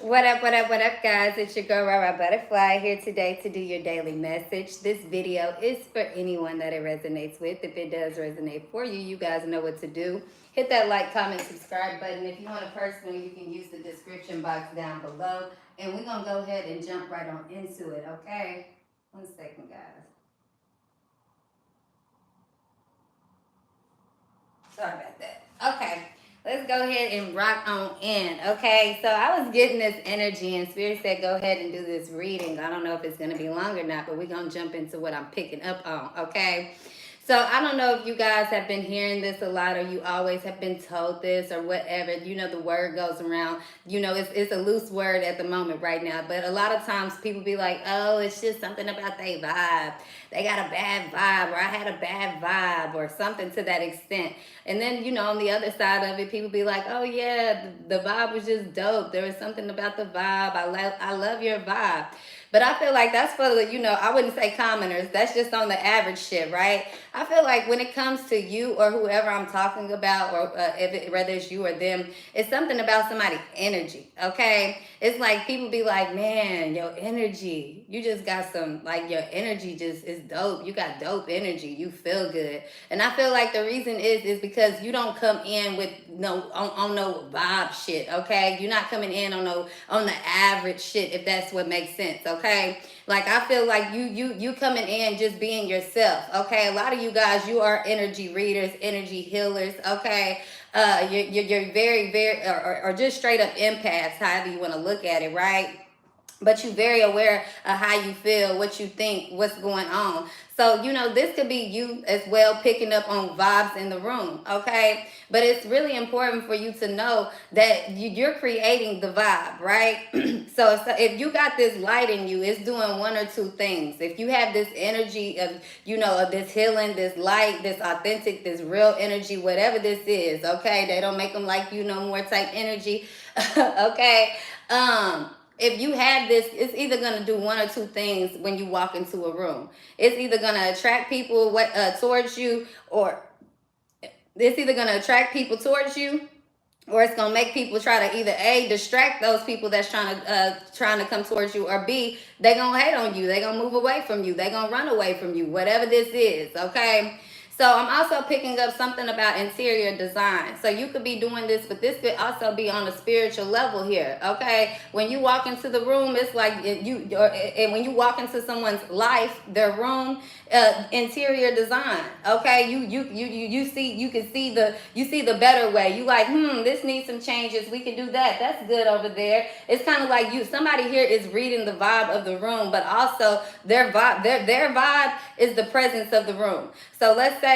What up, guys? It's your girl, Rara Butterfly, here today to do your daily message. This video is for anyone that it resonates with. If it does resonate for you, you guys know what to do. Hit that like, comment, subscribe button. If you want to personally, you can use the description box down below. And we're going to go ahead and jump right on into it, okay? 1 second, guys. Sorry about that. Okay. Let's go ahead and rock on in. Okay, so I was getting this energy, and Spirit said, go ahead and do this reading. I don't know if it's going to be long or not, but we're going to jump into what I'm picking up on. Okay, so I don't know if you guys have been hearing this a lot, or you always have been told this, or whatever. You know, the word goes around. You know, it's a loose word at the moment right now, but a lot of times people be like, oh, it's just something about their vibe. They got a bad vibe, or I had a bad vibe, or something to that extent. And then, you know, on the other side of it, people be like, oh, yeah, the vibe was just dope. There was something about the vibe. I love your vibe. But I feel like that's for the, you know, I wouldn't say commoners. That's just on the average shit, right? I feel like when it comes to you or whoever I'm talking about, or whether it's you or them, it's something about somebody's energy, okay? It's like people be like, man, your energy, you just got some, like your energy just is dope. You got dope energy. You feel good. And I feel like the reason is because you don't come in with no on no vibe shit, okay? You're not coming in on the average shit, if that's what makes sense, okay? Like I feel like you coming in just being yourself, okay? A lot of you guys, you are energy readers, energy healers, okay? You're very or just straight up empaths, however you want to look at it, right? But you're very aware of how you feel, what you think, what's going on. So, you know, this could be you as well picking up on vibes in the room, okay? But it's really important for you to know that you're creating the vibe, right? So if you got this light in you, it's doing one or two things. If you have this energy of, you know, of this healing, this light, this authentic, this real energy, whatever this is, okay? They don't make them like you no more type energy, okay? If you have this, it's either going to do one or two things when you walk into a room. It's either going to attract people towards you, or it's either going to attract people towards you, or it's gonna make people try to either A, distract those people that's trying to come towards you, or B, they gonna hate on you, they gonna move away from you, they gonna run away from you, whatever this is, okay? So I'm also picking up something about interior design. So you could be doing this, but this could also be on a spiritual level here, okay? When you walk into the room, it's like and when you walk into someone's life, their room, interior design, okay? You see the better way. You like, this needs some changes. We can do that. That's good over there. It's kind of like somebody here is reading the vibe of the room, but also their vibe is the presence of the room. So let's say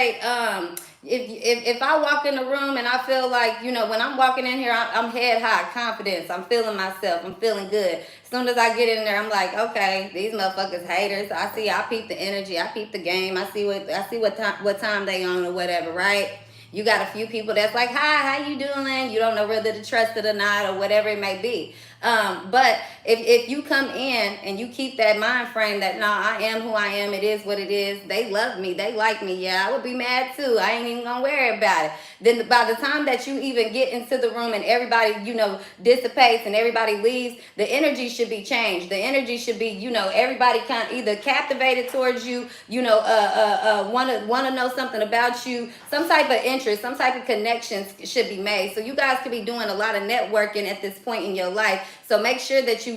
if I walk in the room and I feel like, you know, when I'm walking in here, I'm head high, confidence. I'm feeling myself. I'm feeling good. As soon as I get in there, I'm like, okay, these motherfuckers haters. I peep the energy. I peep the game. I see what time they on or whatever, right? You got a few people that's like, hi, how you doing? You don't know whether to trust it or not, or whatever it may be. But if you come in and you keep that mind frame that, no, I am who I am, it is what it is, they love me, they like me, yeah, I would be mad too, I ain't even gonna worry about it. Then by the time that you even get into the room and everybody, you know, dissipates and everybody leaves, the energy should be changed. The energy should be, you know, everybody kind of either captivated towards you, you know, wanna know something about you, some type of interest, some type of connections should be made. So you guys could be doing a lot of networking at this point in your life. So make sure that you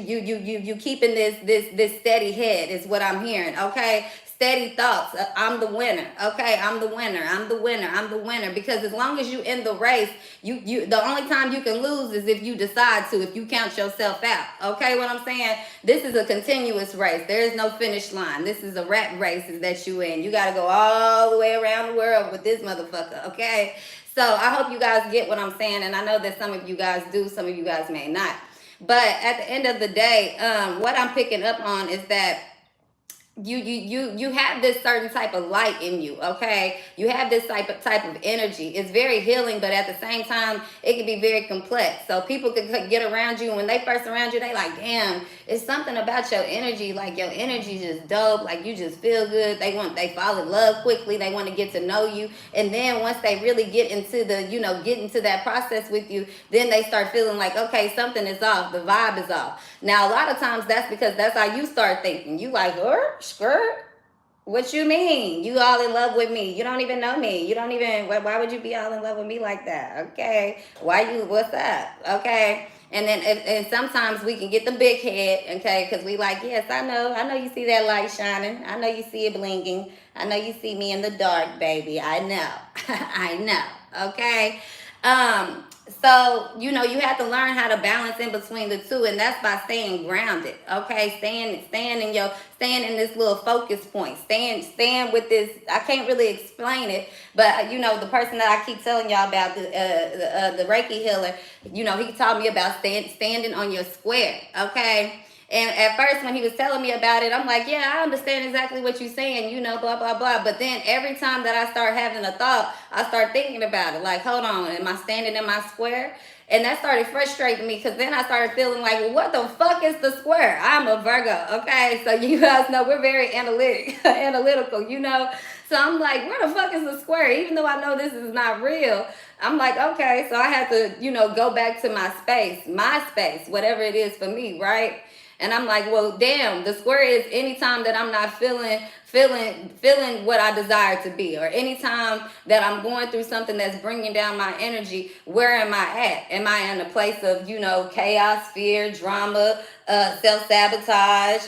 keeping this steady head is what I'm hearing, okay? Steady thoughts. I'm the winner. Okay, I'm the winner. I'm the winner. I'm the winner. Because as long as you in the race, you the only time you can lose is if you decide to, if you count yourself out. Okay, what I'm saying? This is a continuous race. There is no finish line. This is a rat race that you in. You gotta go all the way around the world with this motherfucker. Okay. So I hope you guys get what I'm saying, and I know that some of you guys do, some of you guys may not. But at the end of the day, what I'm picking up on is that you have this certain type of light in you, okay? You have this type of energy. It's very healing, but at the same time it can be very complex. So people could get around you, and when they first around you, they like, damn, it's something about your energy. Like your energy just dope. Like you just feel good. They fall in love quickly. They want to get to know you, and then once they really get into get into that process with you, then they start feeling like, okay, something is off. The vibe is off. Now a lot of times that's because that's how you start thinking. You like, skirt. What you mean? You all in love with me? You don't even know me. You don't even. Why would you be all in love with me like that? Okay. Why you? What's up? Okay. And then and sometimes we can get the big head, okay, because we like, yes, I know you see that light shining. I know you see it blinking. I know you see me in the dark, baby. I know. I know. Okay. Um, so you have to learn how to balance in between the two, and that's by staying grounded. Okay, staying in this little focus point, staying with this. I can't really explain it, but the person that I keep telling y'all about, the Reiki healer, he taught me about standing on your square. Okay. And at first, when he was telling me about it, I'm like, yeah, I understand exactly what you're saying, blah, blah, blah. But then every time that I start having a thought, I start thinking about it. Like, hold on, am I standing in my square? And that started frustrating me, because then I started feeling like, well, what the fuck is the square? I'm a Virgo, okay? So you guys know we're very analytical. So I'm like, where the fuck is the square? Even though I know this is not real, I'm like, okay. So I had to, go back to my space, whatever it is for me, right? And I'm like, well, damn, the square is anytime that I'm not feeling what I desire to be, or anytime that I'm going through something that's bringing down my energy. Where am I at? Am I in a place of, chaos, fear, drama, self-sabotage,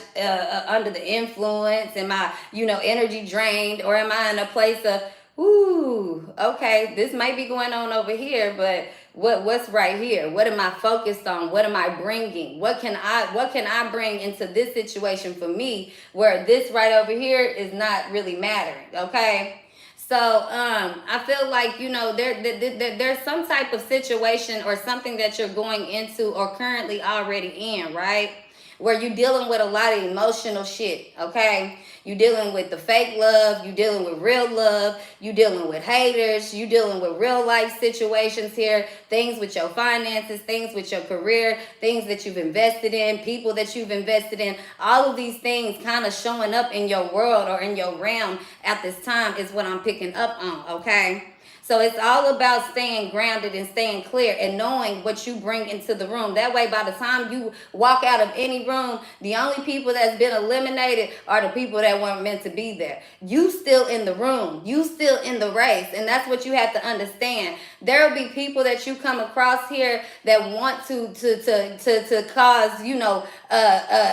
under the influence? Am I, energy drained? Or am I in a place of, ooh, okay, this might be going on over here, but what's right here? What am I focused on? What am I bringing? What can I bring into this situation for me, where this right over here is not really mattering? Okay. So I feel like there's some type of situation or something that you're going into or currently already in, right? Where you're dealing with a lot of emotional shit, okay? You're dealing with the fake love, you're dealing with real love, you're dealing with haters, you're dealing with real life situations here, things with your finances, things with your career, things that you've invested in, people that you've invested in. All of these things kind of showing up in your world or in your realm at this time is what I'm picking up on, okay? So it's all about staying grounded and staying clear and knowing what you bring into the room. That way, by the time you walk out of any room, the only people that's been eliminated are the people that weren't meant to be there. You still in the room. You still in the race. And that's what you have to understand. There will be people that you come across here that want to cause,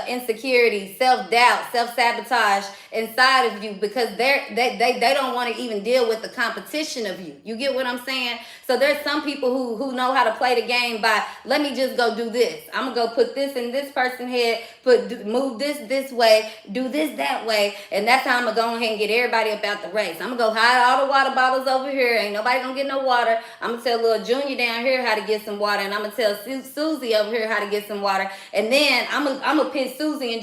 insecurity, self-doubt, self-sabotage inside of you, because they don't want to even deal with the competition of you. You get what I'm saying? So there's some people who know how to play the game by, let me just go do this. I'm gonna go put this in this person's head, move this way, do this that way, and that's how I'm gonna go ahead and get everybody about the race. I'm gonna go hide all the water bottles over here. Ain't nobody gonna get no water. I'm gonna tell little Junior down here how to get some water, and I'm gonna tell Susie over here how to get some water, and then I'm gonna pit Susie and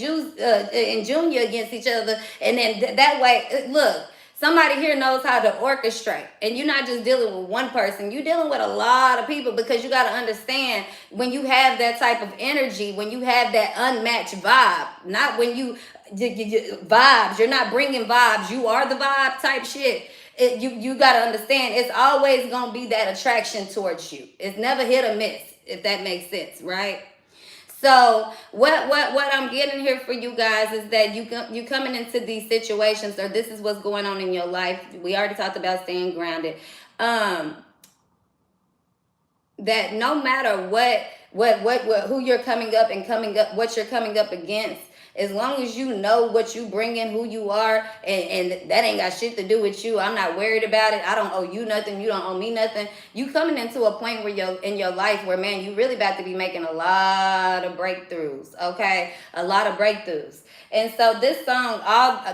Junior against each other, and then that way, look. Somebody here knows how to orchestrate. And you're not just dealing with one person. You're dealing with a lot of people, because you got to understand, when you have that type of energy, when you have that unmatched vibe, not when you vibes, you're not bringing vibes. You are the vibe type shit. You got to understand, it's always going to be that attraction towards you. It's never hit or miss, if that makes sense, right? So what I'm getting here for you guys is that you coming into these situations, or this is what's going on in your life. We already talked about staying grounded. That no matter who you're coming up, what you're coming up against, as long as you know what you bring in, who you are, and that ain't got shit to do with you. I'm not worried about it. I don't owe you nothing. You don't owe me nothing. You coming into a point where you're in your life where, man, you really about to be making a lot of breakthroughs, okay? A lot of breakthroughs. And so this song,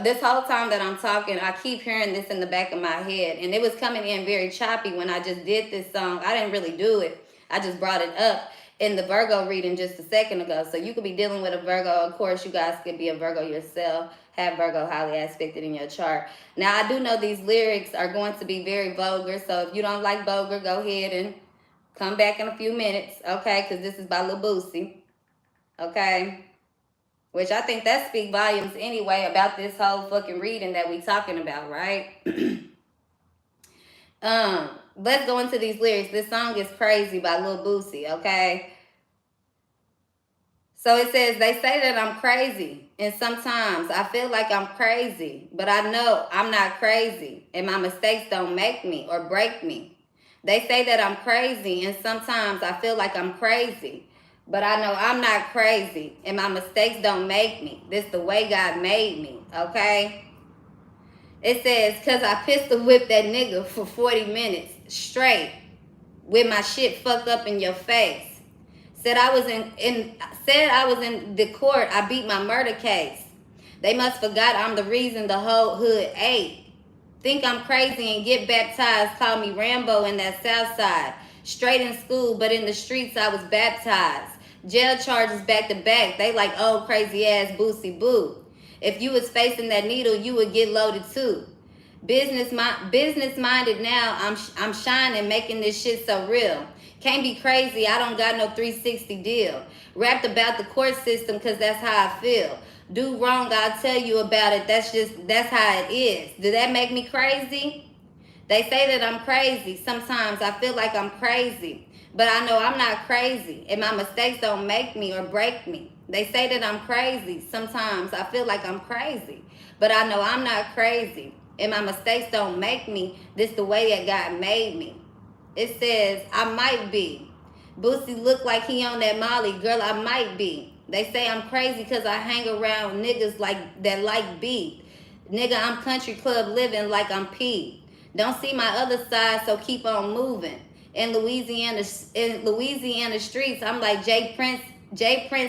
this whole time that I'm talking, I keep hearing this in the back of my head. And it was coming in very choppy when I just did this song. I didn't really do it. I just brought it up. in the Virgo reading just a second ago. So you could be dealing with a Virgo. Of course, you guys could be a Virgo yourself, have Virgo highly aspected in your chart. Now, I do know these lyrics are going to be very vulgar. So if you don't like vulgar, go ahead and come back in a few minutes, okay? Because this is by Lil Boosie, okay? Which I think that speaks volumes anyway about this whole fucking reading that we talking about, right? Let's go into these lyrics. This song is Crazy by Lil Boosie, okay? So it says, they say that I'm crazy, and sometimes I feel like I'm crazy, but I know I'm not crazy, and my mistakes don't make me or break me. They say that I'm crazy, and sometimes I feel like I'm crazy, but I know I'm not crazy, and my mistakes don't make me. This the way God made me, okay? It says, cause I pistol whipped that nigga for 40 minutes straight with my shit fucked up in your face. Said I was in the court, I beat my murder case. They must forgot I'm the reason the whole hood ate. Think I'm crazy and get baptized, call me Rambo in that south side. Straight in school, but in the streets I was baptized. Jail charges back to back, they like old crazy ass Boosie Boo. If you was facing that needle, you would get loaded too. Business minded now, I'm shining, making this shit so real. Can't be crazy, I don't got no 360 deal. Rapped about the court system, cause that's how I feel. Do wrong, I'll tell you about it, that's how it is. Did that make me crazy? They say that I'm crazy, sometimes I feel like I'm crazy. But I know I'm not crazy, and my mistakes don't make me or break me. They say that I'm crazy, sometimes I feel like I'm crazy. But I know I'm not crazy, and my mistakes don't make me. This the way that God made me. It says, I might be. Boosie look like he on that Molly. Girl, I might be. They say I'm crazy because I hang around niggas like beat. Nigga, I'm country club living like I'm P. Don't see my other side, so keep on moving. In Louisiana streets, I'm like Jay Prince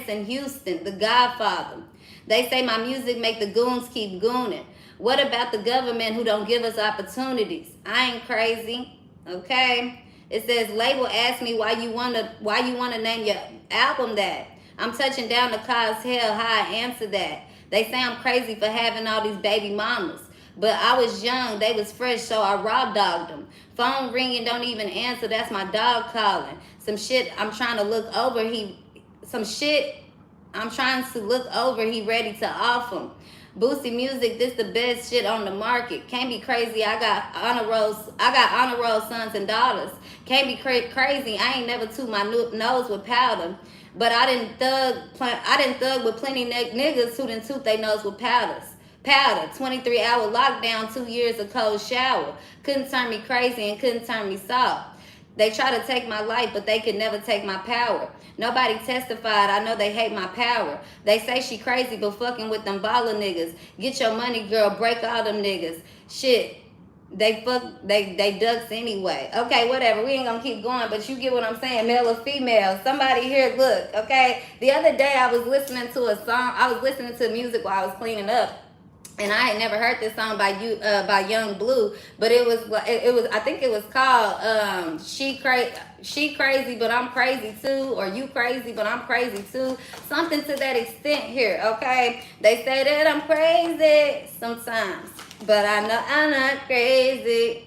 in Houston, the Godfather. They say my music make the goons keep gooning. What about the government who don't give us opportunities? I ain't crazy, okay? It says label asked me why you wanna name your album that. I'm touching down to cause hell. How I answer that? They say I'm crazy for having all these baby mamas. But I was young, they was fresh, so I raw dogged them. Phone ringing, don't even answer, that's my dog calling. Some shit I'm trying to look over, he ready to off him. Boosie music, this the best shit on the market. Can't be crazy, I got honor roll sons and daughters. Can't be crazy, I ain't never toot my nose with powder. But I didn't thug with plenty niggas who didn't toot their nose with powder, 23-hour lockdown, 2 years of cold shower. Couldn't turn me crazy and couldn't turn me soft. They try to take my life, but they could never take my power. Nobody testified, I know they hate my power. They say she crazy, but fucking with them baller niggas. Get your money, girl, break all them niggas. Shit, they ducks anyway. Okay, whatever, we ain't gonna keep going, but you get what I'm saying, male or female. Somebody here, look, okay? The other day I was listening to a song, I was listening to music while I was cleaning up. And I had never heard this song by Young Blue, but it was I think it was called She Crazy But I'm Crazy Too, or You Crazy But I'm Crazy Too, something to that extent here, okay? They say that I'm crazy sometimes, but I know I'm not crazy.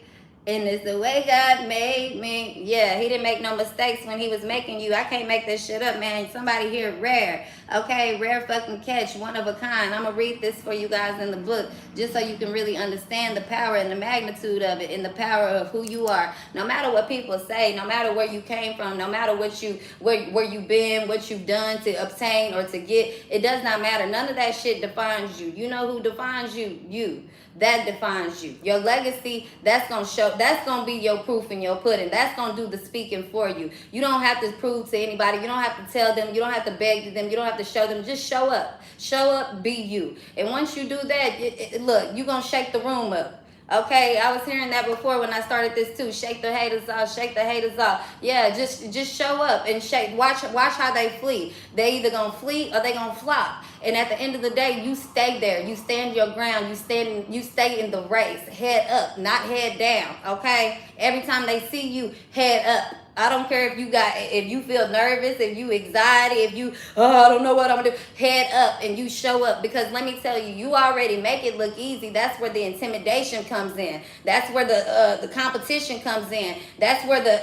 And it's the way God made me. Yeah, he didn't make no mistakes when he was making you. I can't make this shit up, man. Somebody here, rare. Okay, rare fucking catch, one of a kind. I'm going to read this for you guys in the book just so you can really understand the power and the magnitude of it and the power of who you are. No matter what people say, no matter where you came from, no matter what where you've been, what you've done to obtain or to get, it does not matter. None of that shit defines you. You know who defines you? You. That defines you. Your legacy, that's gonna be your proof in your pudding. That's gonna do the speaking for you. You don't have to prove to anybody. You don't have to tell them. You don't have to beg to them. You don't have to show them. Just show up. Show up, be you. And once you do that, look, you're gonna shake the room up. Okay, I was hearing that before when I started this too. Shake the haters off, shake the haters off. Yeah, just show up and shake. Watch how they flee. They either gonna flee or they gonna flop. And at the end of the day, you stay there. You stand your ground. You stay in the race. Head up, not head down. Okay? Every time they see you, head up. I don't care if you feel nervous, if you anxiety, if you, oh, I don't know what I'm gonna do. Head up and you show up, because let me tell you, you already make it look easy. That's where the intimidation comes in. That's where the competition comes in. That's where the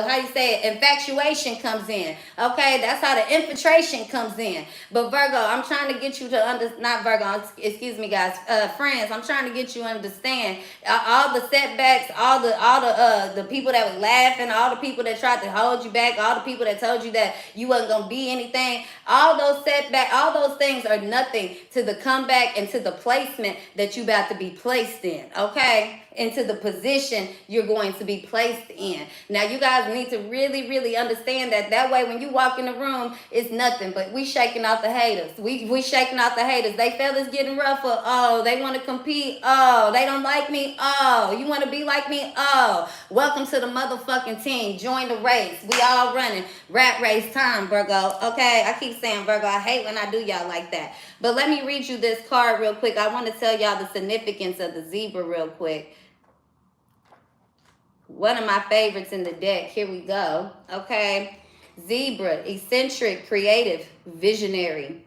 how you say it, infatuation comes in. Okay, that's how the infiltration comes in. But Virgo, I'm trying to get you to not Virgo, excuse me, guys, friends. I'm trying to get you to understand all the setbacks, all the people that was laughing, all the people that tried to hold you back, all the people that told you that you wasn't gonna be anything. All those setbacks, all those things are nothing to the comeback and to the placement that you about to be placed in. Okay, into the position you're going to be placed in. Now you guys need to really, really understand that. That way when you walk in the room, it's nothing but we shaking out the haters. We shaking out the haters. They feel it's getting rougher. Oh, they want to compete. Oh, they don't like me. Oh, you want to be like me. Oh, welcome to the motherfucking team. Join the race. We all running. Rat race time, Virgo. Okay, I keep saying Virgo. I hate when I do y'all like that. But let me read you this card real quick. I want to tell y'all the significance of the zebra real quick. One of my favorites in the deck. Here we go. Okay. Zebra, eccentric, creative, visionary.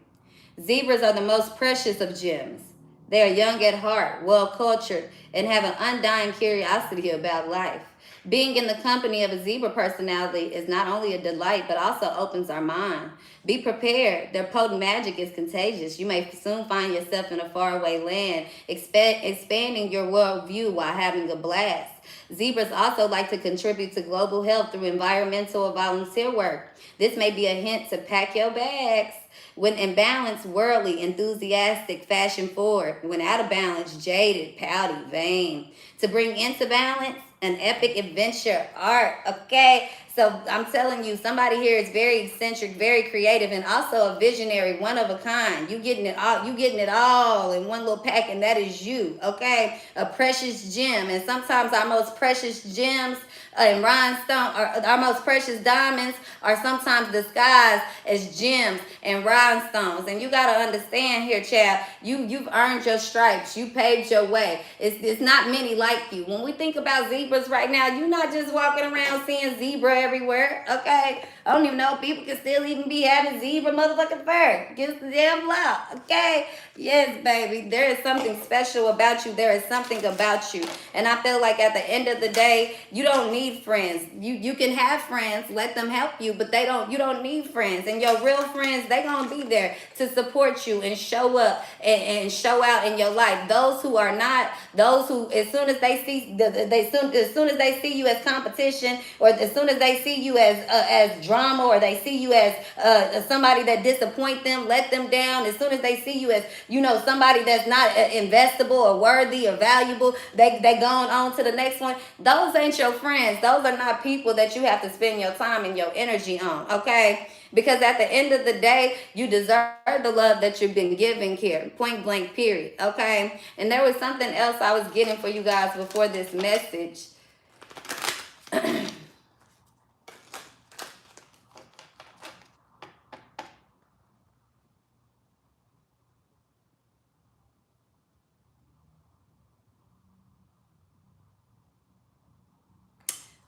Zebras are the most precious of gems. They are young at heart, well-cultured, and have an undying curiosity about life. Being in the company of a zebra personality is not only a delight, but also opens our mind. Be prepared. Their potent magic is contagious. You may soon find yourself in a faraway land, expanding your worldview while having a blast. Zebras also like to contribute to global health through environmental or volunteer work. This may be a hint to pack your bags. When in balance, worldly, enthusiastic, fashion forward. When out of balance, jaded, pouty, vain. To bring into balance, an epic adventure art. Okay, so I'm telling you, somebody here is very eccentric, very creative, and also a visionary, one of a kind. You getting it all in one little pack, and that is you. Okay, a precious gem. And sometimes our most precious gems and rhinestone, or our most precious diamonds, are sometimes disguised as gems and rhinestones. And you gotta understand here, child, you've earned your stripes. You paved your way. It's not many like you. When we think about zebras right now, you're not just walking around seeing zebra everywhere. Okay, I don't even know if people can still even be having zebra motherfucking fur against the damn law. Okay, yes, baby, there is something special about you. There is something about you, and I feel like at the end of the day, you don't need friends. You can have friends, let them help you, but you don't need friends. And your real friends, they gonna be there to support you and show up and show out in your life. Those who are not, those who as soon as they see as soon as they see you as competition, or as soon as they see you as drama, or they see you as somebody that disappoint them, let them down, as soon as they see you as somebody that's not investable or worthy or valuable, they going on to the next one. Those ain't your friends. Those are not people that you have to spend your time and your energy on. Okay, because at the end of the day, you deserve the love that you've been given here, point blank, period. Okay, and there was something else I was getting for you guys before this message.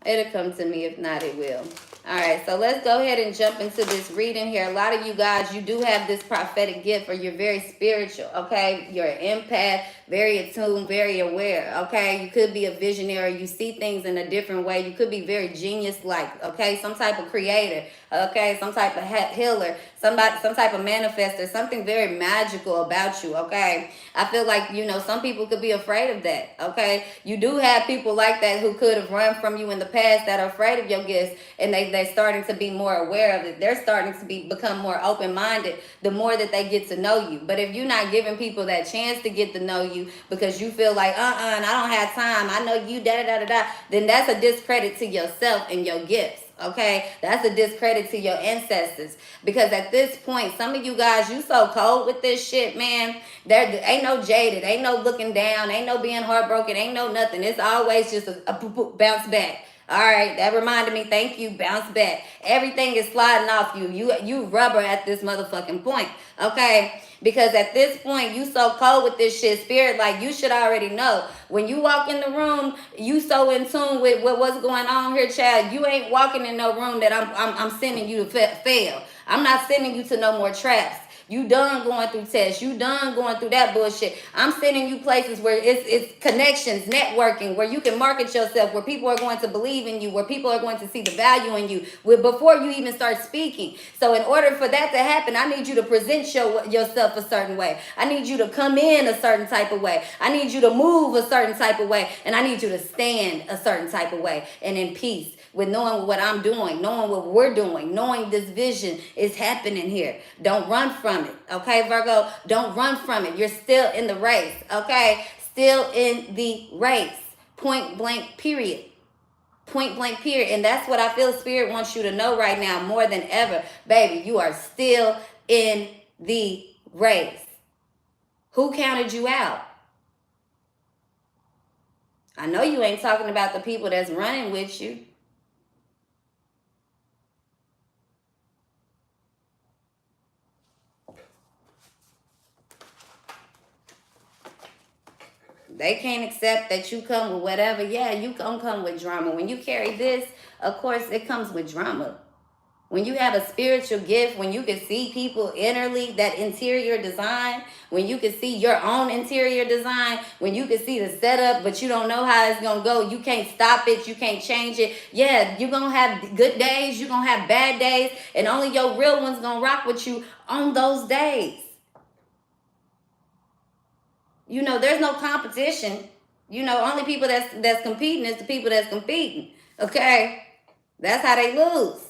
It'll come to me. If not, it will. All right, so let's go ahead and jump into this reading here. A lot of you guys, you do have this prophetic gift, or you're very spiritual, okay? You're an empath, very attuned, very aware, okay? You could be a visionary. You see things in a different way. You could be very genius-like, okay? Some type of creator, okay? Some type of healer, some type of manifester, something very magical about you, okay? I feel like, some people could be afraid of that, okay? You do have people like that who could have run from you in the past that are afraid of your gifts, and they're starting to be more aware of it. They're starting to become more open-minded the more that they get to know you. But if you're not giving people that chance to get to know you because you feel like, I don't have time, I know you, da-da-da-da-da, then that's a discredit to yourself and your gifts. Okay, that's a discredit to your ancestors, because at this point, some of you guys, you so cold with this shit, man. There ain't no jaded, ain't no looking down, ain't no being heartbroken, ain't no nothing. It's always just a bounce back. All right, that reminded me. Thank you. Bounce back. Everything is sliding off you. You rubber at this motherfucking point. Okay? Because at this point, you so cold with this shit. Spirit, like, you should already know. When you walk in the room, you so in tune with what's going on here, child. You ain't walking in no room that I'm sending you to fail. I'm not sending you to no more traps. You done going through tests. You done going through that bullshit. I'm sending you places where it's connections, networking, where you can market yourself, where people are going to believe in you, where people are going to see the value in you before you even start speaking. So in order for that to happen, I need you to present yourself a certain way. I need you to come in a certain type of way. I need you to move a certain type of way. And I need you to stand a certain type of way and in peace with knowing what I'm doing, knowing what we're doing, knowing this vision is happening here. Don't run from it, okay, Virgo? Don't run from it. You're still in the race, okay? Still in the race. Point blank, period. Point blank, period. And that's what I feel Spirit wants you to know right now more than ever. Baby, you are still in the race. Who counted you out? I know you ain't talking about the people that's running with you. They can't accept that you come with whatever. Yeah, you gonna come with drama. When you carry this, of course, it comes with drama. When you have a spiritual gift, when you can see people innerly, that interior design, when you can see your own interior design, when you can see the setup, but you don't know how it's going to go, you can't stop it, you can't change it. Yeah, you're going to have good days, you're going to have bad days, and only your real one's going to rock with you on those days. You know, there's no competition. You know, only people that's competing is the people that's competing. Okay? That's how they lose.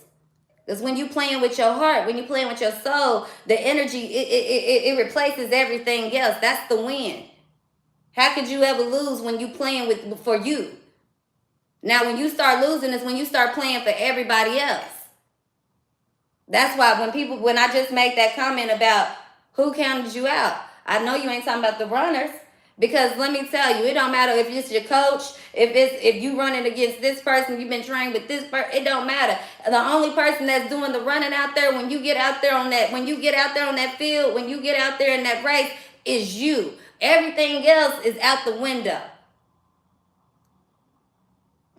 Because when you playing with your heart, when you playing with your soul, the energy, it replaces everything else. That's the win. How could you ever lose when you playing for you? Now, when you start losing is when you start playing for everybody else. That's why when I just make that comment about who counted you out, I know you ain't talking about the runners. Because let me tell you, it don't matter if it's your coach, if you running against this person, you've been trained with this person, it don't matter. The only person that's doing the running out there when you get out there on that field, when you get out there in that race, is you. Everything else is out the window.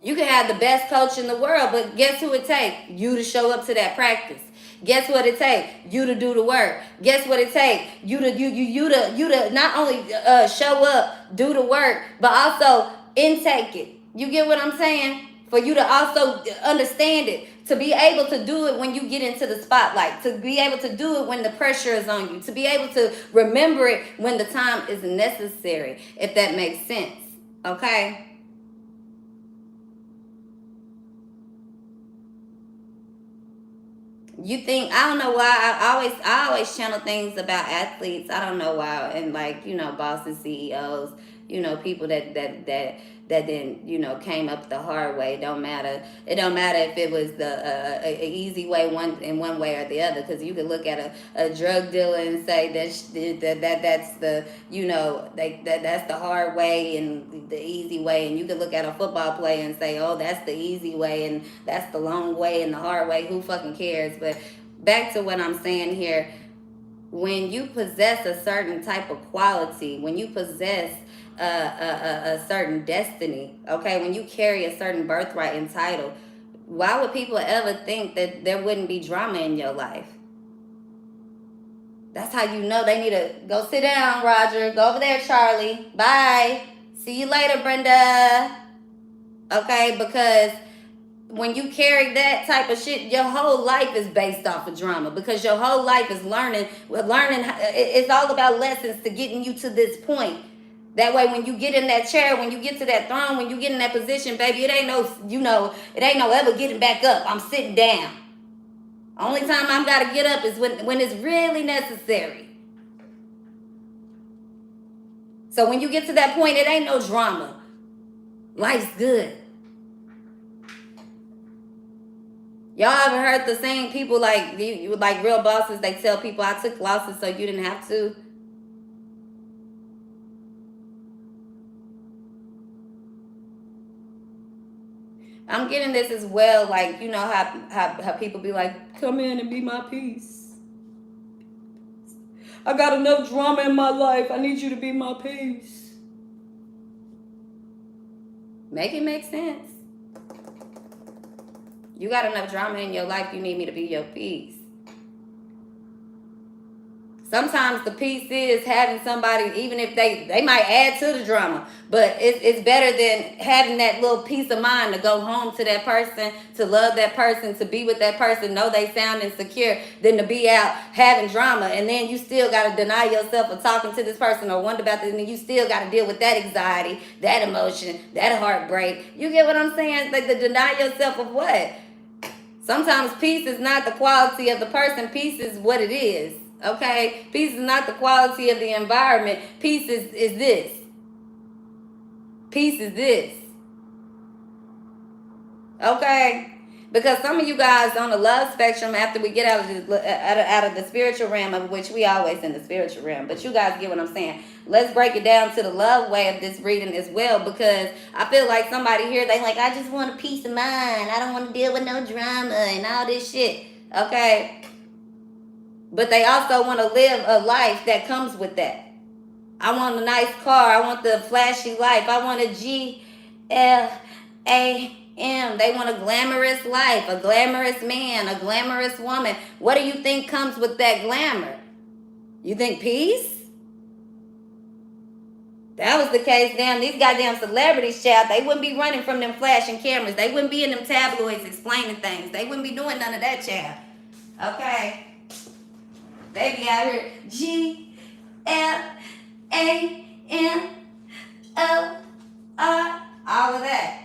You can have the best coach in the world, but guess who it takes? You to show up to that practice. Guess what it takes? You to do the work. Guess what it takes? You to not only show up, do the work, but also intake it. You get what I'm saying? For you to also understand it, to be able to do it when you get into the spotlight, to be able to do it when the pressure is on you, to be able to remember it when the time is necessary, if that makes sense. Okay? You think, I don't know why I always channel things about athletes. I don't know why. And like, you know, bosses, CEOs, you know, people that then, you know, came up the hard way. It don't matter if it was the easy way in one way or the other, because you could look at a drug dealer and say that's the, you know, that's the hard way and the easy way, and you could look at a football player and say, oh, that's the easy way and that's the long way and the hard way. Who fucking cares? But back to what I'm saying here, when you possess a certain type of quality, when you possess a certain destiny, okay, when you carry a certain birthright and title, why would people ever think that there wouldn't be drama in your life? That's how you know they need to go sit down, Roger. Go over there, Charlie. Bye. See you later, Brenda. Okay, because when you carry that type of shit, your whole life is based off of drama, because your whole life is learning. It's all about lessons to getting you to this point. That way, when you get in that chair, when you get to that throne, when you get in that position, baby, it ain't no, you know, it ain't no ever getting back up. I'm sitting down. Only time I'm got to get up is when it's really necessary. So when you get to that point, it ain't no drama. Life's good. Y'all ever heard the saying, people like real bosses, they tell people, I took losses so you didn't have to? I'm getting this as well, like, you know how people be like, come in and be my peace. I got enough drama in my life. I need you to be my peace. Make it make sense. You got enough drama in your life, you need me to be your peace. Sometimes the peace is having somebody, even if they might add to the drama, but it's better than having that little peace of mind to go home to that person, to love that person, to be with that person, know they sound insecure, than to be out having drama. And then you still got to deny yourself of talking to this person or wonder about this, and then you still got to deal with that anxiety, that emotion, that heartbreak. You get what I'm saying? Like, to deny yourself of what? Sometimes peace is not the quality of the person. Peace is what it is. Okay? Peace is not the quality of the environment. Peace is this. Peace is this. Okay? Because some of you guys on the love spectrum, after we get out of the spiritual realm, of which we always in the spiritual realm, but you guys get what I'm saying. Let's break it down to the love way of this reading as well, because I feel like somebody here, they like, I just want a peace of mind. I don't want to deal with no drama and all this shit. Okay? But they also want to live a life that comes with that. I want a nice car. I want the flashy life. I want a GLAM. They want a glamorous life, a glamorous man, a glamorous woman. What do you think comes with that glamour? You think peace? That was the case. Damn, these goddamn celebrities, child, they wouldn't be running from them flashing cameras. They wouldn't be in them tabloids explaining things. They wouldn't be doing none of that, child. Okay? They be out here, GLAMOR, all of that.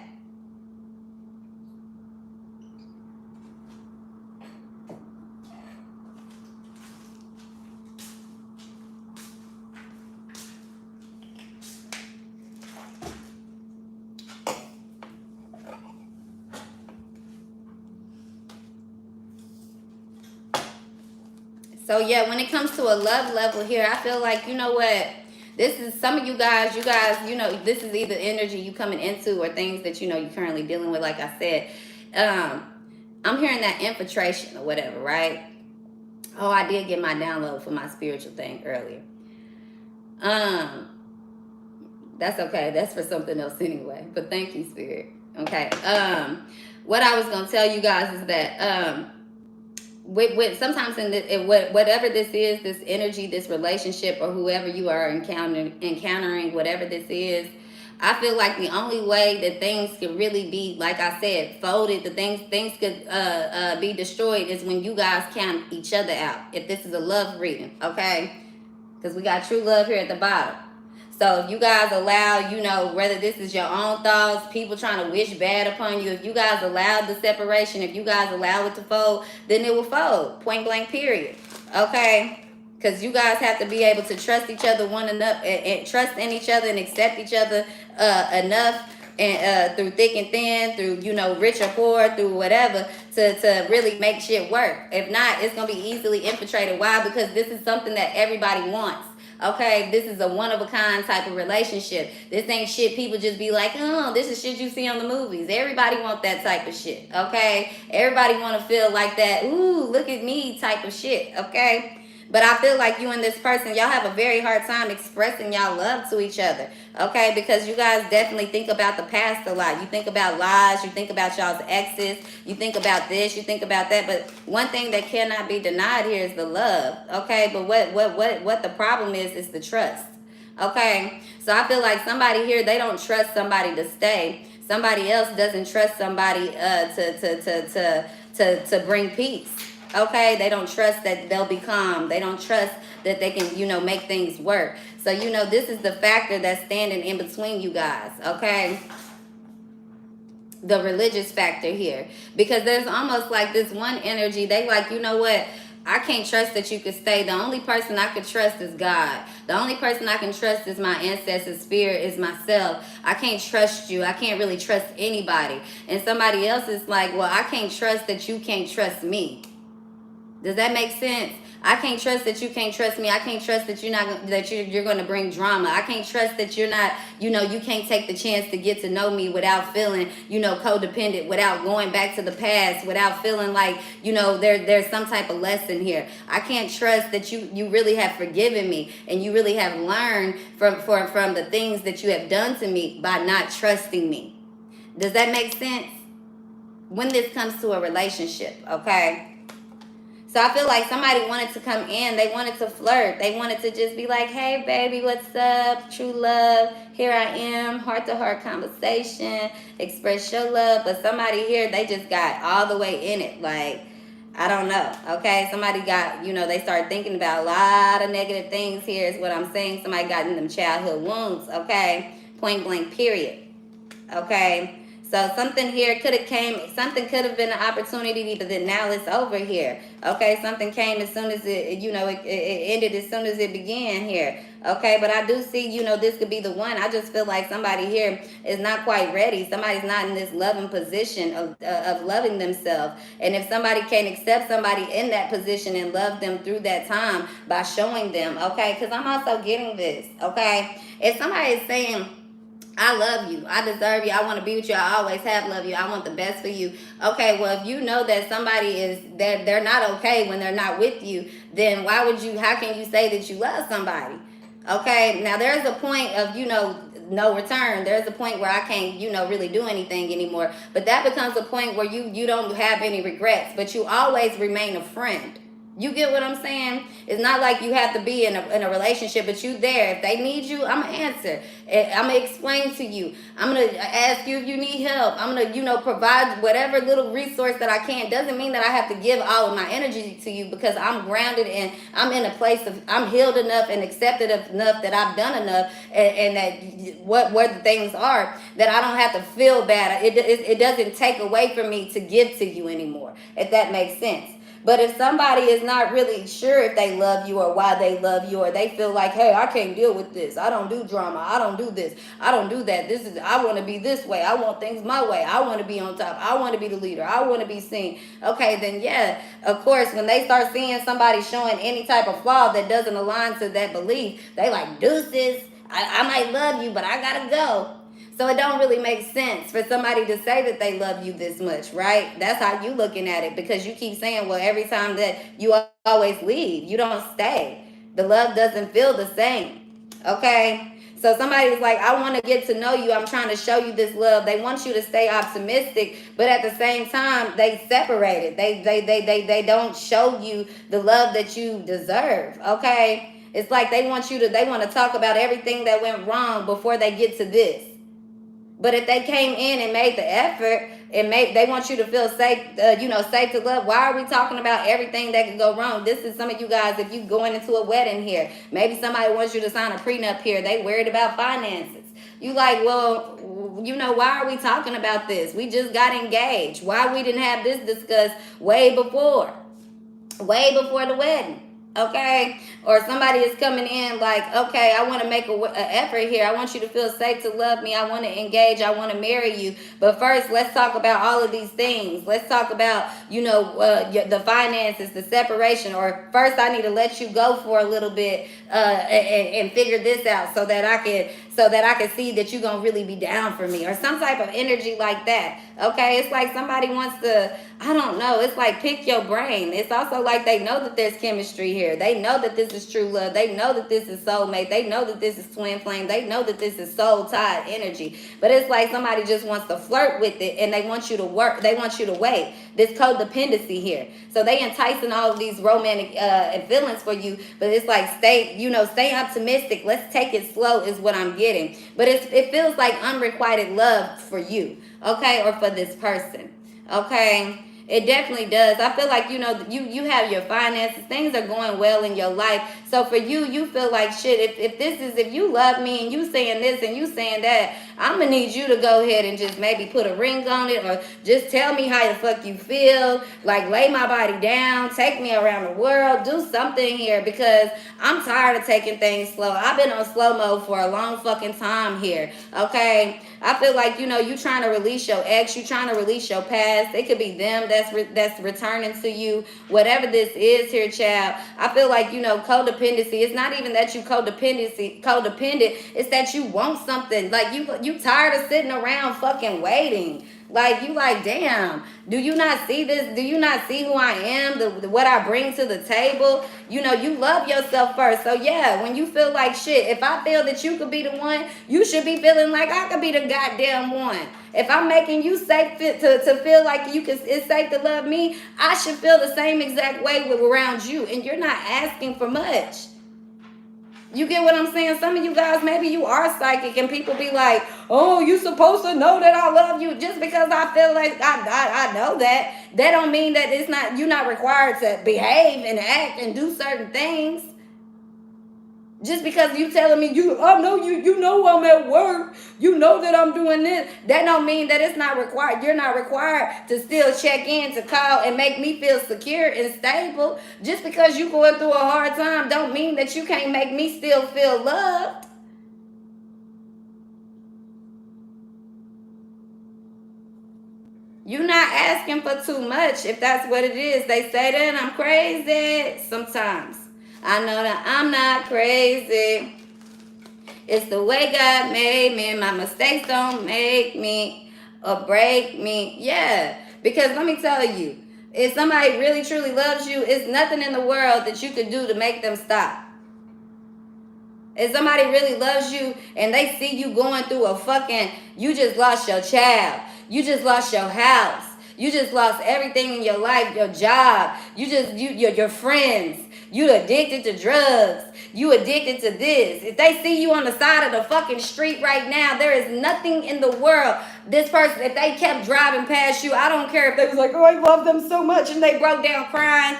So yeah, when it comes to a love level here, I feel like, you know what, this is some of you guys, you know, this is either energy you coming into or things that, you know, you're currently dealing with. Like I said, I'm hearing that infiltration or whatever, right? Oh, I did get my download for my spiritual thing earlier. That's okay. That's for something else anyway. But thank you, Spirit. Okay. What I was gonna tell you guys is that with sometimes whatever this is, this energy, this relationship, or whoever you are encountering, whatever this is, I feel like the only way that things can really be, like I said, folded, the things could be destroyed is when you guys count each other out. If this is a love reading, okay? Because we got true love here at the bottom. So if you guys allow, you know, whether this is your own thoughts, people trying to wish bad upon you, if you guys allow the separation, if you guys allow it to fold, then it will fold. Point blank, period. Okay? Because you guys have to be able to trust each other and trust in each other and accept each other enough, and through thick and thin, through, you know, rich or poor, through whatever, to really make shit work. If not, it's going to be easily infiltrated. Why? Because this is something that everybody wants. Okay, this is a one-of-a-kind type of relationship. This ain't shit people just be like, oh, this is shit you see on the movies. Everybody want that type of shit, okay? Everybody want to feel like that, ooh, look at me type of shit, okay? But I feel like you and this person, y'all have a very hard time expressing y'all love to each other, okay? Because you guys definitely think about the past a lot. You think about lies. You think about y'all's exes. You think about this. You think about that. But one thing that cannot be denied here is the love, okay? But what the problem is the trust, okay? So I feel like somebody here, they don't trust somebody to stay. Somebody else doesn't trust somebody to bring peace. Okay, they don't trust that they'll be calm. They don't trust that they can, you know, make things work. So, you know, this is the factor that's standing in between you guys, okay? The religious factor here. Because there's almost like this one energy, they like, you know what? I can't trust that you could stay. The only person I could trust is God. The only person I can trust is my ancestors, spirit, is myself. I can't trust you. I can't really trust anybody. And somebody else is like, well, I can't trust that you can't trust me. Does that make sense? I can't trust that you can't trust me. I can't trust that you're going to bring drama. I can't trust that you're not, you can't take the chance to get to know me without feeling, codependent, without going back to the past, without feeling like, there's some type of lesson here. I can't trust that you really have forgiven me and you really have learned from the things that you have done to me by not trusting me. Does that make sense? When this comes to a relationship, okay? So I feel like somebody wanted to come in. They wanted to flirt. They wanted to just be like, hey, baby, what's up? True love. Here I am. Heart-to-heart conversation. Express your love. But somebody here, they just got all the way in it. Like, I don't know. Okay? Somebody got, they started thinking about a lot of negative things here is what I'm saying. Somebody got in them childhood wounds. Okay? Point blank, period. Okay? So something here could have been an opportunity, but then now it's over here. Okay, something came as soon as it ended as soon as it began here. Okay, but I do see, this could be the one. I just feel like somebody here is not quite ready. Somebody's not in this loving position of loving themselves. And if somebody can't accept somebody in that position and love them through that time by showing them, okay, because I'm also getting this, okay? If somebody is saying, I love you, I deserve you, I want to be with you, I always have loved you, I want the best for you. Okay, well, if you know that somebody is, they're not okay when they're not with you, then how can you say that you love somebody? Okay, now there's a point of, no return. There's a point where I can't, really do anything anymore. But that becomes a point where you don't have any regrets, but you always remain a friend. You get what I'm saying? It's not like you have to be in a relationship, but you there. If they need you, I'm going to answer. I'm going to explain to you. I'm going to ask you if you need help. I'm going to, provide whatever little resource that I can. Doesn't mean that I have to give all of my energy to you because I'm grounded and I'm in a place of, I'm healed enough and accepted enough that I've done enough and that where the things are that I don't have to feel bad. It doesn't take away from me to give to you anymore, if that makes sense. But if somebody is not really sure if they love you or why they love you, or they feel like, hey, I can't deal with this. I don't do drama. I don't do this. I don't do that. I want to be this way. I want things my way. I want to be on top. I want to be the leader. I want to be seen. Okay, then yeah, of course, when they start seeing somebody showing any type of flaw that doesn't align to that belief, they like, deuces, I might love you, but I got to go. So it don't really make sense for somebody to say that they love you this much, right? That's how you looking at it, because you keep saying, well, every time that you always leave, you don't stay. The love doesn't feel the same, okay? So somebody's like, I want to get to know you. I'm trying to show you this love. They want you to stay optimistic, but at the same time, they separate it. They don't show you the love that you deserve, okay? It's like they want to talk about everything that went wrong before they get to this. But if they came in and made the effort and they want you to feel safe, safe to love. Why are we talking about everything that could go wrong? This is some of you guys, if you going into a wedding here, maybe somebody wants you to sign a prenup here. They worried about finances. You like, well, why are we talking about this? We just got engaged. Why we didn't have this discussed way before the wedding? Okay, or somebody is coming in like, okay, I want to make an effort here. I want you to feel safe to love me. I want to engage. I want to marry you. But first, let's talk about all of these things. Let's talk about, the finances, the separation. Or first, I need to let you go for a little bit and figure this out so that I can see that you're gonna really be down for me, or some type of energy like that. Okay, it's like somebody wants to, I don't know, it's like pick your brain. It's also like they know that there's chemistry here. They know that this is true love. They know that this is soulmate. They know that this is twin flame. They know that this is soul tied energy. But it's like somebody just wants to flirt with it, and they want you to work. They want you to wait. This codependency here. So they enticing all of these romantic feelings for you. But it's like stay optimistic. Let's take it slow is what I'm getting. But it feels like unrequited love for you, okay, or for this person, okay. It definitely does. I feel like, you have your finances. Things are going well in your life. So for you feel like shit. If you love me and you saying this and you saying that, I'm going to need you to go ahead and just maybe put a ring on it, or just tell me how the fuck you feel. Like lay my body down, take me around the world, do something here, because I'm tired of taking things slow. I've been on slow mode for a long fucking time here, okay? I feel like, you trying to release your ex, you trying to release your past. It could be them that's returning to you, whatever this is here, child. I feel like, you know, codependency, it's not even that you codependent, it's that you want something. Like you tired of sitting around fucking waiting. Like, you like, damn, do you not see this? Do you not see who I am? What I bring to the table? You know, you love yourself first. So yeah, when you feel like shit, if I feel that you could be the one, you should be feeling like I could be the goddamn one. If I'm making you safe to feel like it's safe to love me, I should feel the same exact way around you. And you're not asking for much. You get what I'm saying? Some of you guys, maybe you are psychic and people be like, oh, you supposed to know that I love you. Just because I feel like I know that don't mean that you're not required to behave and act and do certain things. Just because you telling me you know I'm at work, you know that I'm doing this, that don't mean that it's not required. You're not required to still check in, to call and make me feel secure and stable. Just because you going through a hard time don't mean that you can't make me still feel loved. You're not asking for too much if that's what it is. They say that I'm crazy sometimes. I know that I'm not crazy. It's the way God made me. My mistakes don't make me or break me. Yeah, because let me tell you, if somebody really truly loves you, it's nothing in the world that you could do to make them stop. If somebody really loves you and they see you going through you just lost your child, you just lost your house, you just lost everything in your life, your job, your friends, you addicted to drugs, you addicted to this. If they see you on the side of the fucking street right now, there is nothing in the world. This person, if they kept driving past you, I don't care if they was like, oh, I love them so much, and they broke down crying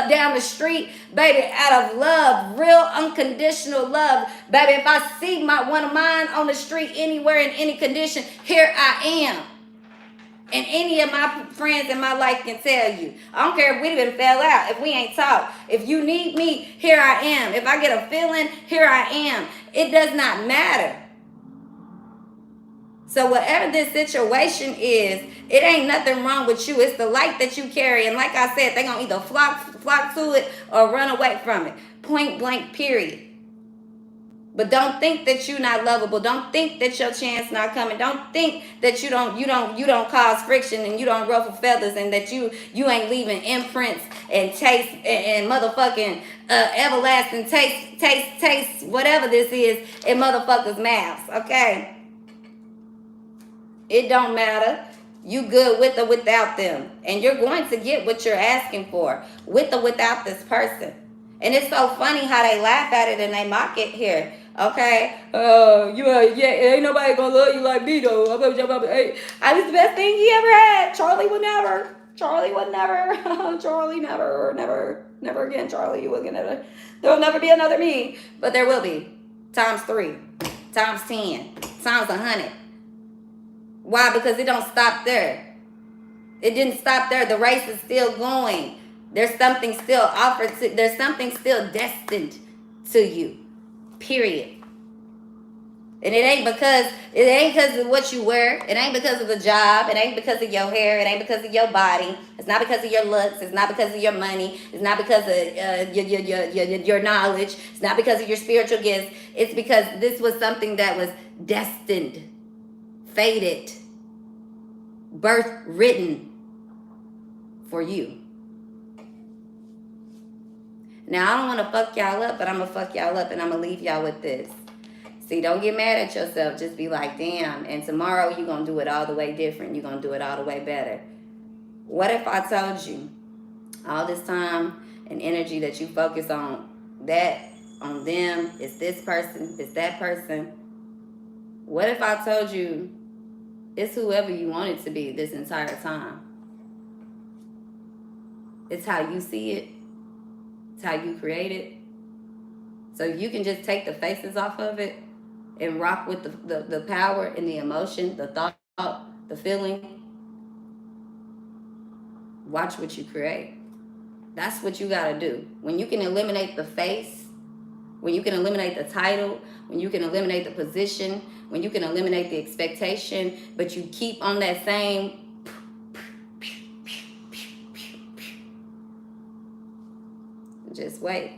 down the street, baby, out of love, real unconditional love, baby. If I see one of mine on the street anywhere in any condition, here I am. And any of my friends in my life can tell you. I don't care if we even fell out, if we ain't talked. If you need me, here I am. If I get a feeling, here I am. It does not matter. So whatever this situation is, it ain't nothing wrong with you. It's the light that you carry. And like I said, they're going to either flock to it or run away from it. Point blank, period. But don't think that you're not lovable. Don't think that your chance not coming. Don't think that you don't cause friction and you don't ruffle feathers and that you ain't leaving imprints and taste and motherfucking everlasting taste, whatever this is, in motherfuckers' mouths. Okay? It don't matter. You good with or without them. And you're going to get what you're asking for, with or without this person. And it's so funny how they laugh at it and they mock it here. Okay? Ain't nobody gonna love you like me though. I was the best thing he ever had. Charlie would never. Charlie never again. Charlie, you will get never. There'll never be another me. But there will be. Times 3. Times 10. Times 100. Why? Because it don't stop there. It didn't stop there. The race is still going. There's something still offered to, there's something still destined to you. Period. And it ain't because of what you wear. It ain't because of the job. It ain't because of your hair. It ain't because of your body. It's not because of your looks. It's not because of your money. It's not because of your knowledge. It's not because of your spiritual gifts. It's because this was something that was destined, fated, birth written for you. Now, I don't want to fuck y'all up, but I'm going to fuck y'all up and I'm going to leave y'all with this. See, don't get mad at yourself. Just be like, damn. And tomorrow you're going to do it all the way different. You're going to do it all the way better. What if I told you all this time and energy that you focus on them, it's this person, it's that person. What if I told you it's whoever you want it to be this entire time? It's how you see it. It's how you create it. So you can just take the faces off of it and rock with the power and the emotion, the thought, the feeling. Watch what you create. That's what you got to do. When you can eliminate the face, when you can eliminate the title, when you can eliminate the position, when you can eliminate the expectation, but you keep on that same Just wait.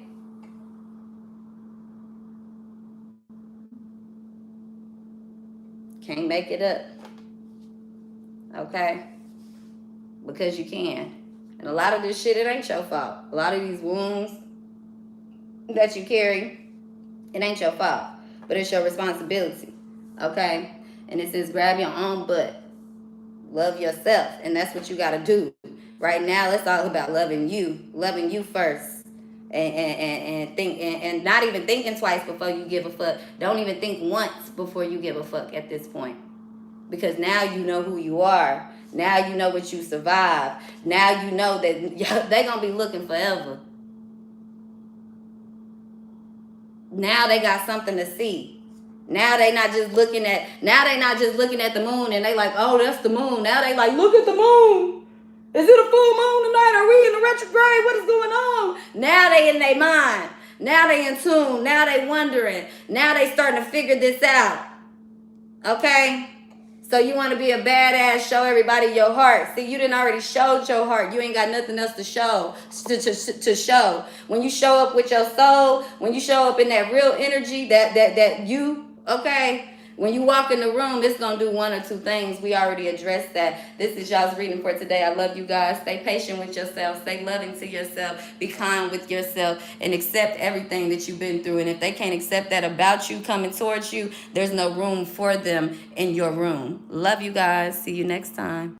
Can't make it up. Okay? Because you can. And a lot of this shit, it ain't your fault. A lot of these wounds that you carry, it ain't your fault. But it's your responsibility. Okay? And it says grab your own butt. Love yourself. And that's what you got to do. Right now, it's all about loving you first. And think and not even thinking twice before you give a fuck. Don't even think once before you give a fuck at this point. Because now you know who you are. Now you know what you survived. Now you know that they gonna be looking forever. Now they got something to see. Now they not just looking at the moon and they like, oh, that's the moon. Now they like, look at the moon. Is it a full moon tonight? Are we in the retrograde? What is going on? Now they in their mind. Now they in tune. Now they wondering. Now they starting to figure this out. Okay? So you want to be a badass, show everybody your heart. See, you didn't already showed your heart. You ain't got nothing else to show. To show. When you show up with your soul, when you show up in that real energy, that you, okay? When you walk in the room, it's going to do one or two things. We already addressed that. This is y'all's reading for today. I love you guys. Stay patient with yourself. Stay loving to yourself. Be kind with yourself. And accept everything that you've been through. And if they can't accept that about you coming towards you, there's no room for them in your room. Love you guys. See you next time.